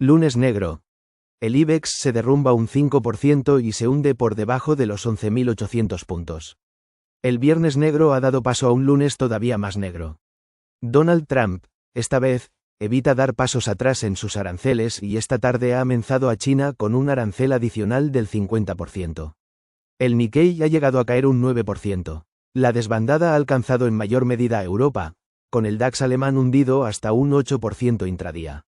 Lunes negro. El IBEX se derrumba un 5% y se hunde por debajo de los 11.800 puntos. El viernes negro ha dado paso a un lunes todavía más negro. Donald Trump, esta vez, evita dar pasos atrás en sus aranceles y esta tarde ha amenazado a China con un arancel adicional del 50%. El Nikkei ha llegado a caer un 9%. La desbandada ha alcanzado en mayor medida a Europa, con el DAX alemán hundido hasta un 8% intradía.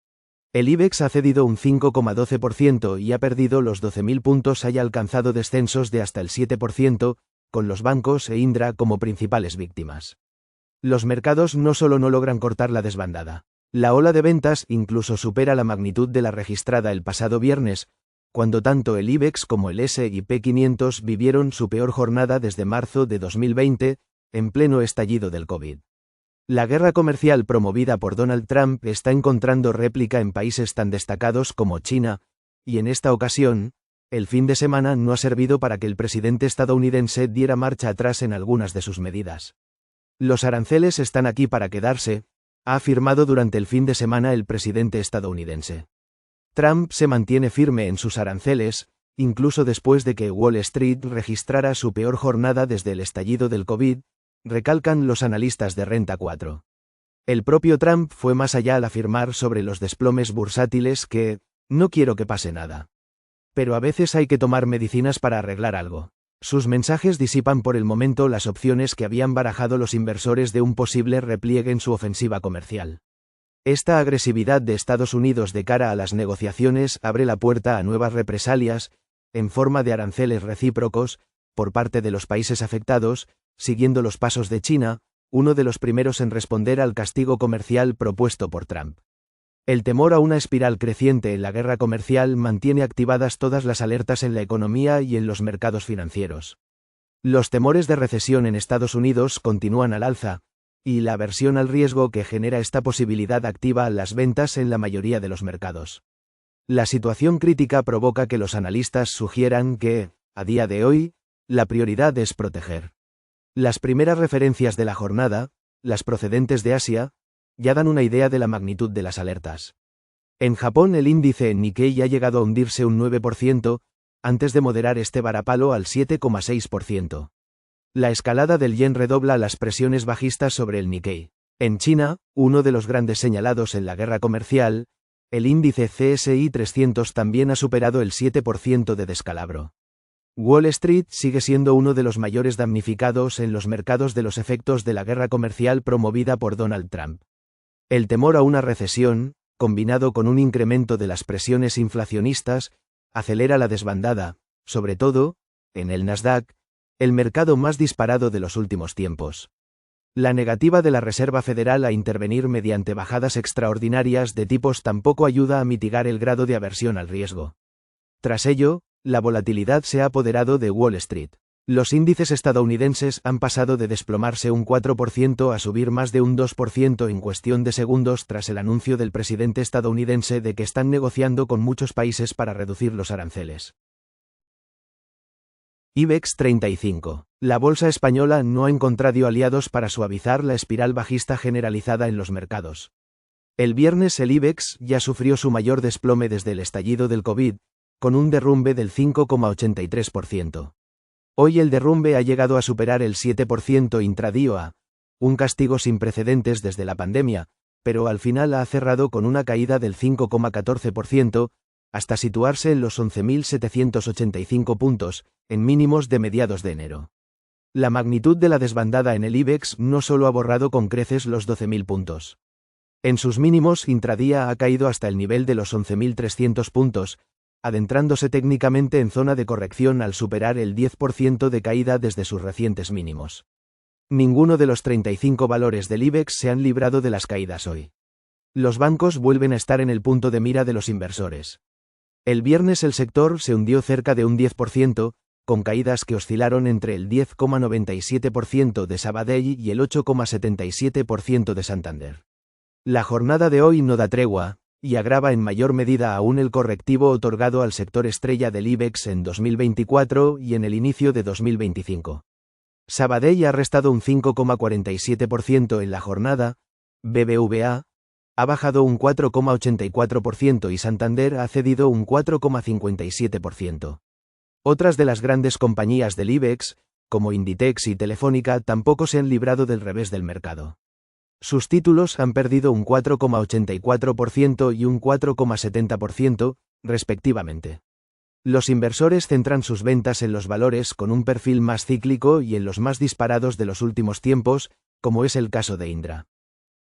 El IBEX ha cedido un 5,12% y ha perdido los 12.000 puntos, haya alcanzado descensos de hasta el 7%, con los bancos e Indra como principales víctimas. Los mercados no solo no logran cortar la desbandada. La ola de ventas incluso supera la magnitud de la registrada el pasado viernes, cuando tanto el IBEX como el S&P 500 vivieron su peor jornada desde marzo de 2020, en pleno estallido del COVID. La guerra comercial promovida por Donald Trump está encontrando réplica en países tan destacados como China, y en esta ocasión, el fin de semana no ha servido para que el presidente estadounidense diera marcha atrás en algunas de sus medidas. Los aranceles están aquí para quedarse, ha afirmado durante el fin de semana el presidente estadounidense. Trump se mantiene firme en sus aranceles, incluso después de que Wall Street registrara su peor jornada desde el estallido del COVID, recalcan los analistas de Renta 4. El propio Trump fue más allá al afirmar sobre los desplomes bursátiles que, no quiero que pase nada. Pero a veces hay que tomar medicinas para arreglar algo. Sus mensajes disipan por el momento las opciones que habían barajado los inversores de un posible repliegue en su ofensiva comercial. Esta agresividad de Estados Unidos de cara a las negociaciones abre la puerta a nuevas represalias, en forma de aranceles recíprocos, por parte de los países afectados, siguiendo los pasos de China, uno de los primeros en responder al castigo comercial propuesto por Trump. El temor a una espiral creciente en la guerra comercial mantiene activadas todas las alertas en la economía y en los mercados financieros. Los temores de recesión en Estados Unidos continúan al alza, y la aversión al riesgo que genera esta posibilidad activa las ventas en la mayoría de los mercados. La situación crítica provoca que los analistas sugieran que, a día de hoy, la prioridad es proteger. Las primeras referencias de la jornada, las procedentes de Asia, ya dan una idea de la magnitud de las alertas. En Japón el índice Nikkei ha llegado a hundirse un 9%, antes de moderar este varapalo al 7,6%. La escalada del yen redobla las presiones bajistas sobre el Nikkei. En China, uno de los grandes señalados en la guerra comercial, el índice CSI 300 también ha superado el 7% de descalabro. Wall Street sigue siendo uno de los mayores damnificados en los mercados de los efectos de la guerra comercial promovida por Donald Trump. El temor a una recesión, combinado con un incremento de las presiones inflacionistas, acelera la desbandada, sobre todo, en el Nasdaq, el mercado más disparado de los últimos tiempos. La negativa de la Reserva Federal a intervenir mediante bajadas extraordinarias de tipos tampoco ayuda a mitigar el grado de aversión al riesgo. Tras ello, la volatilidad se ha apoderado de Wall Street. Los índices estadounidenses han pasado de desplomarse un 4% a subir más de un 2% en cuestión de segundos tras el anuncio del presidente estadounidense de que están negociando con muchos países para reducir los aranceles. IBEX 35. La bolsa española no ha encontrado aliados para suavizar la espiral bajista generalizada en los mercados. El viernes el IBEX ya sufrió su mayor desplome desde el estallido del COVID, con un derrumbe del 5,83%. Hoy el derrumbe ha llegado a superar el 7% intradía, un castigo sin precedentes desde la pandemia, pero al final ha cerrado con una caída del 5,14%, hasta situarse en los 11.785 puntos, en mínimos de mediados de enero. La magnitud de la desbandada en el IBEX no solo ha borrado con creces los 12.000 puntos. En sus mínimos intradía ha caído hasta el nivel de los 11.300 puntos, adentrándose técnicamente en zona de corrección al superar el 10% de caída desde sus recientes mínimos. Ninguno de los 35 valores del IBEX se han librado de las caídas hoy. Los bancos vuelven a estar en el punto de mira de los inversores. El viernes el sector se hundió cerca de un 10%, con caídas que oscilaron entre el 10,97% de Sabadell y el 8,77% de Santander. La jornada de hoy no da tregua, y agrava en mayor medida aún el correctivo otorgado al sector estrella del IBEX en 2024 y en el inicio de 2025. Sabadell ha restado un 5,47% en la jornada, BBVA, ha bajado un 4,84% y Santander ha cedido un 4,57%. Otras de las grandes compañías del IBEX, como Inditex y Telefónica, tampoco se han librado del revés del mercado. Sus títulos han perdido un 4,84% y un 4,70%, respectivamente. Los inversores centran sus ventas en los valores con un perfil más cíclico y en los más disparados de los últimos tiempos, como es el caso de Indra.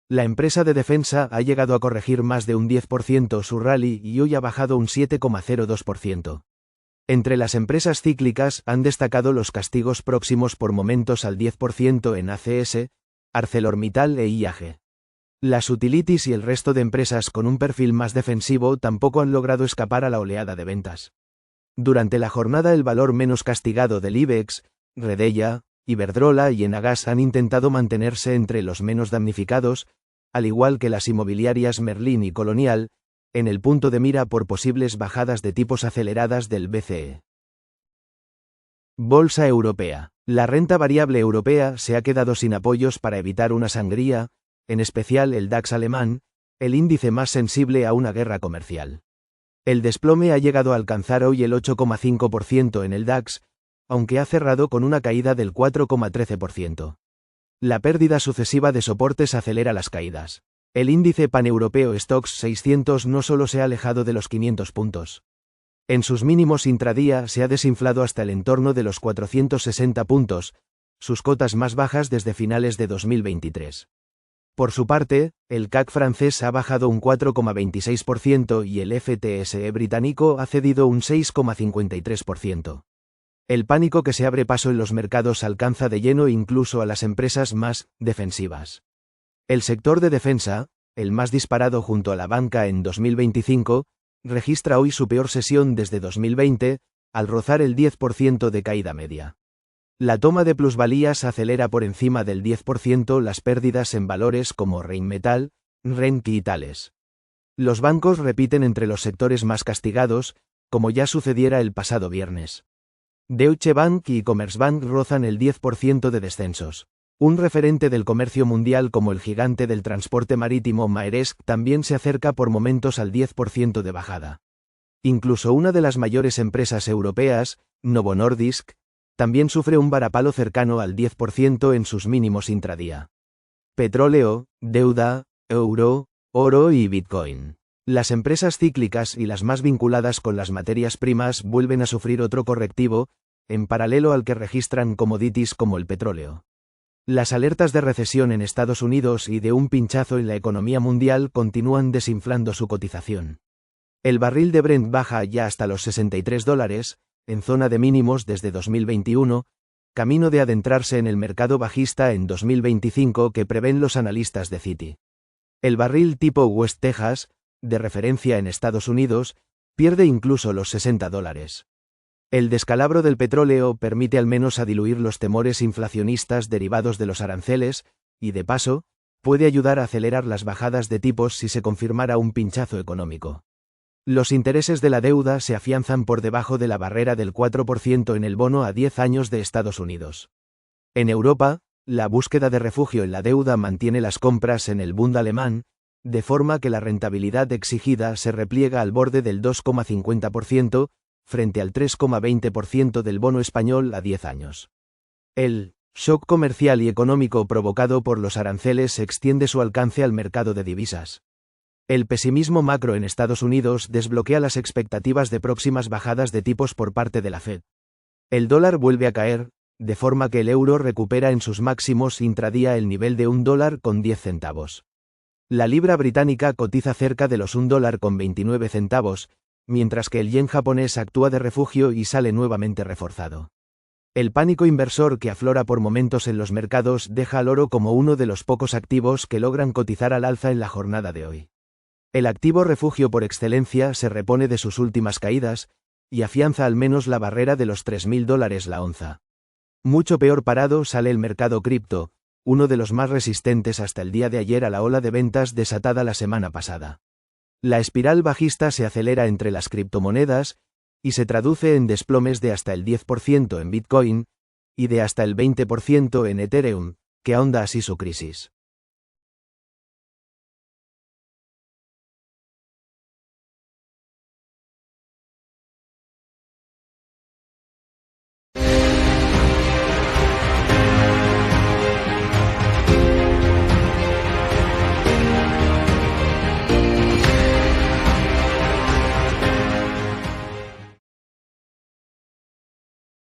La empresa de defensa ha llegado a corregir más de un 10% su rally y hoy ha bajado un 7,02%. Entre las empresas cíclicas han destacado los castigos próximos por momentos al 10% en ACS, ArcelorMittal e IAG. Las utilities y el resto de empresas con un perfil más defensivo tampoco han logrado escapar a la oleada de ventas. Durante la jornada el valor menos castigado del IBEX, Redeia, Iberdrola y Enagas han intentado mantenerse entre los menos damnificados, al igual que las inmobiliarias Merlin y Colonial, en el punto de mira por posibles bajadas de tipos aceleradas del BCE. Bolsa Europea. La renta variable europea se ha quedado sin apoyos para evitar una sangría, en especial el DAX alemán, el índice más sensible a una guerra comercial. El desplome ha llegado a alcanzar hoy el 8,5% en el DAX, aunque ha cerrado con una caída del 4,13%. La pérdida sucesiva de soportes acelera las caídas. El índice paneuropeo Stoxx 600 no solo se ha alejado de los 500 puntos. En sus mínimos intradía se ha desinflado hasta el entorno de los 460 puntos, sus cotas más bajas desde finales de 2023. Por su parte, el CAC francés ha bajado un 4,26% y el FTSE británico ha cedido un 6,53%. El pánico que se abre paso en los mercados alcanza de lleno incluso a las empresas más defensivas. El sector de defensa, el más disparado junto a la banca en 2025, registra hoy su peor sesión desde 2020, al rozar el 10% de caída media. La toma de plusvalías acelera por encima del 10% las pérdidas en valores como Rheinmetall, Renke y Thales. Los bancos repiten entre los sectores más castigados, como ya sucediera el pasado viernes. Deutsche Bank y Commerzbank rozan el 10% de descensos. Un referente del comercio mundial como el gigante del transporte marítimo Maersk también se acerca por momentos al 10% de bajada. Incluso una de las mayores empresas europeas, Novo Nordisk, también sufre un varapalo cercano al 10% en sus mínimos intradía. Petróleo, deuda, euro, oro y Bitcoin. Las empresas cíclicas y las más vinculadas con las materias primas vuelven a sufrir otro correctivo, en paralelo al que registran commodities como el petróleo. Las alertas de recesión en Estados Unidos y de un pinchazo en la economía mundial continúan desinflando su cotización. El barril de Brent baja ya hasta los $63, en zona de mínimos desde 2021, camino de adentrarse en el mercado bajista en 2025 que prevén los analistas de Citi. El barril tipo West Texas, de referencia en Estados Unidos, pierde incluso los $60. El descalabro del petróleo permite al menos diluir los temores inflacionistas derivados de los aranceles, y de paso, puede ayudar a acelerar las bajadas de tipos si se confirmara un pinchazo económico. Los intereses de la deuda se afianzan por debajo de la barrera del 4% en el bono a 10 años de Estados Unidos. En Europa, la búsqueda de refugio en la deuda mantiene las compras en el Bund alemán, de forma que la rentabilidad exigida se repliega al borde del 2,50%, frente al 3,20% del bono español a 10 años. El shock comercial y económico provocado por los aranceles extiende su alcance al mercado de divisas. El pesimismo macro en Estados Unidos desbloquea las expectativas de próximas bajadas de tipos por parte de la Fed. El dólar vuelve a caer, de forma que el euro recupera en sus máximos intradía el nivel de $1,10. La libra británica cotiza cerca de los $1,29, mientras que el yen japonés actúa de refugio y sale nuevamente reforzado. El pánico inversor que aflora por momentos en los mercados deja al oro como uno de los pocos activos que logran cotizar al alza en la jornada de hoy. El activo refugio por excelencia se repone de sus últimas caídas, y afianza al menos la barrera de los $3.000 la onza. Mucho peor parado sale el mercado cripto, uno de los más resistentes hasta el día de ayer a la ola de ventas desatada la semana pasada. La espiral bajista se acelera entre las criptomonedas, y se traduce en desplomes de hasta el 10% en Bitcoin, y de hasta el 20% en Ethereum, que ahonda así su crisis.